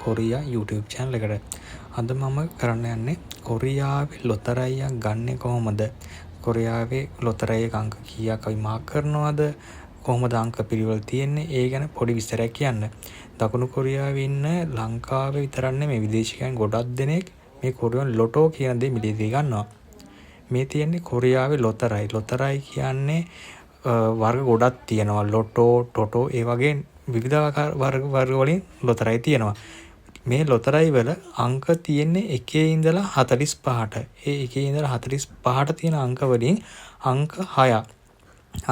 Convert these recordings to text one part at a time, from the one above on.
Korea YouTube channel එකට. අද මම කරන්න යන්නේ කොරියාවේ ලොතරැයියක් ගන්නෙ කොහොමද? කොරියාවේ ලොතරැයියක අංක කීයක් අපි මාක් කරනවද? කොහොමද අංක පිළිවෙල තියෙන්නේ? ඒ ගැන පොඩි විස්තරයක් කියන්න. දකුණු කොරියාවේ ඉන්න ලංකාවේ විතරක් නෙමෙයි විදේශිකයන් ගොඩක් දෙනෙක් මේ කොරියානු ලොටෝ කියන දේ මිලදී ගන්නවා. මේ තියෙන්නේ කොරියාවේ ලොතරැයි. ලොතරැයි කියන්නේ වර්ග ගොඩක් තියෙනවා. ලොටෝ, ටොටෝ ඒ වගේ විවිධාකාර වර්ග වලින් ලොතරැයි තියෙනවා. මේ ලොතරැයි වල අංක තියෙන්නේ 1 ඉඳලා 45ට. ඒ 1 ඉඳලා 45ට තියෙන අංක වලින් අංක 6ක්.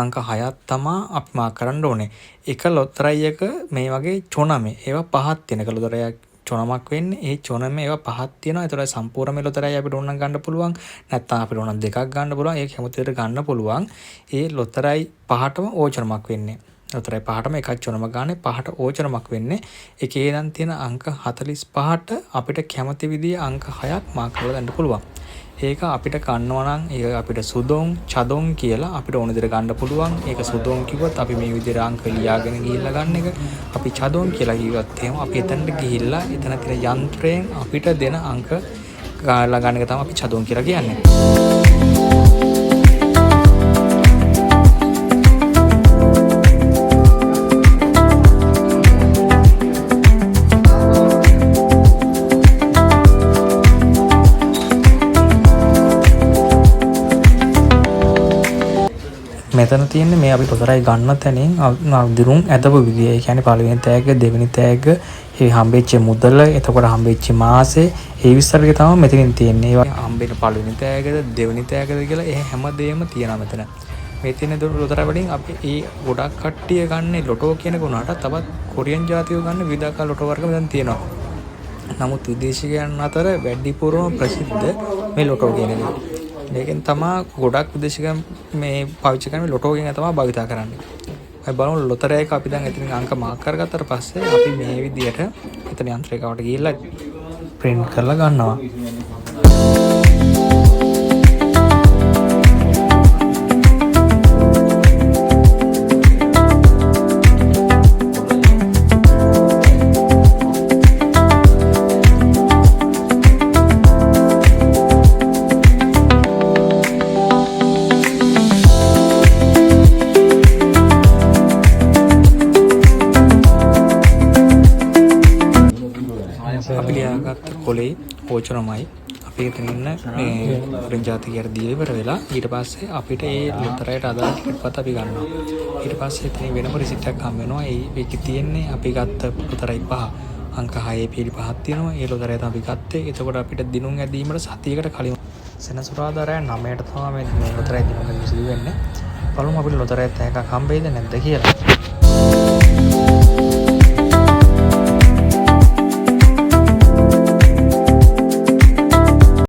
අංක 6ක් තමයි අපි මාක් කරන්න ඕනේ. එක ලොතරැයියක මේ වගේ චොනමේ ඒවා පහක් තියෙන. එක ලොතරැයියක් චොනමක් වෙන්නේ. ඒ චොනමේ ඒවා පහක් තියෙනවා. ඒතර සම්පූර්ණ මේ ලොතරැයි අපිට ඕන නම් ගන්න පුළුවන්. නැත්නම් අපිට ඕන නම් දෙකක් ගන්න පුළුවන්. ඒක හැමතෙර ගන්න පුළුවන්. ඒ ලොතරැයි පහටම ඕචනමක් වෙන්නේ. ලොතරැයි පහටම එකක් චොනමක් ගන්න. පහට ඕචනමක් වෙන්නේ. එකේ ඉඳන් තියෙන අංක 45ට අපිට කැමති විදිහේ අංක 6ක් මාක් කරලා ගන්න පුළුවන්. ඒක අපිට ගන්නවා නම් ඒක අපිට සුදොන් චදොන් කියලා අපිට ඕන විදිහට ගන්න පුළුවන්. ඒක සුදොන් කිව්වොත් අපි මේ විදිහට අංක ලියාගෙන ගිහිල්ලා ගන්න එක. අපි චදොන් කියලා කිව්වත් එහෙම අපි එතනට ගිහිල්ලා එතන තියෙන යන්ත්‍රයෙන් අපිට දෙන අංක ගාලා ගන්න එක තමයි අපි චදොන් කියලා කියන්නේ. මෙතන තියෙන්නේ මේ අපි ලොතරැයි ගන්න තැනින් දිරුම් ඇදපු විදිය. ඒ කියන්නේ පළවෙනි තෑග්ග, දෙවෙනි තෑග්ග, ඒ හම්බෙච්ච මුදල, එතකොට හම්බෙච්ච මාසේ, ඒ විස්තර ටික තමයි මෙතනින් තියෙන්නේ. ඒවා හම්බෙන පළවෙනි තෑග්ගද, දෙවෙනි තෑග්ගද කියලා ඒ හැමදේම තියෙනවා මෙතන. මේ තියෙන ලොතරැයි වලින් අපි ඒ ගොඩක් කට්ටිය ගන්න ලොටෝ කියන ගුණාට තවත් කොරියන් ජාතිකයෝ ගන්න විවිධාකාර ලොටෝ වර්ග මෙතන තියෙනවා. නමුත් විදේශිකයන් අතර වැඩිපුරම ප්‍රසිද්ධ මේ ලොටෝ කියන එක. මේකෙන් තමයි ගොඩක් විදේශිකයන් මේ පාවිච්චි කරන්නේ ලොටෝ කියන තමයි භාවිතා කරන්නේ. අපි බලමු ලොතරැයික අපි දැන් එතනින් අංක මාක් කරගත්තට පස්සේ අපි මේ විදියට එතන යන්ත්‍රයකට ගිහිල්ලා print කරලා ගන්නවා. අපි ලියාගත්ත කොලේ ඕචනමයි අපි එතන ඉන්න මේ කොරියන් ජාතිකයට දී ඉවර වෙලා ඊට පස්සේ අපිට ඒ ලොතරැයිට අදාළ ටිකට් පත් අපි ගන්නවා. ඊට පස්සේ එතන වෙනම රිසිට් එකක් හම්බ වෙනවා. ඒකේ තියෙන්නේ අපි ගත්ත ලොතරැයි පහ අංක 6 පිළි පහක් තියෙනවා. ඒ ලොතරැයි තමයි අපි ගත්තේ. එතකොට අපිට දිනුම් ඇදීමට සතියකට කලින් සෙනසුරාදා රෑ 9ට තමයි මේ ලොතරැයි දිනුම් ඇදීම සිදු වෙන්නේ. බලමු අපිට ලොතරැයි තෑග්ගක් හම්බෙයිද නැද්ද කියලා.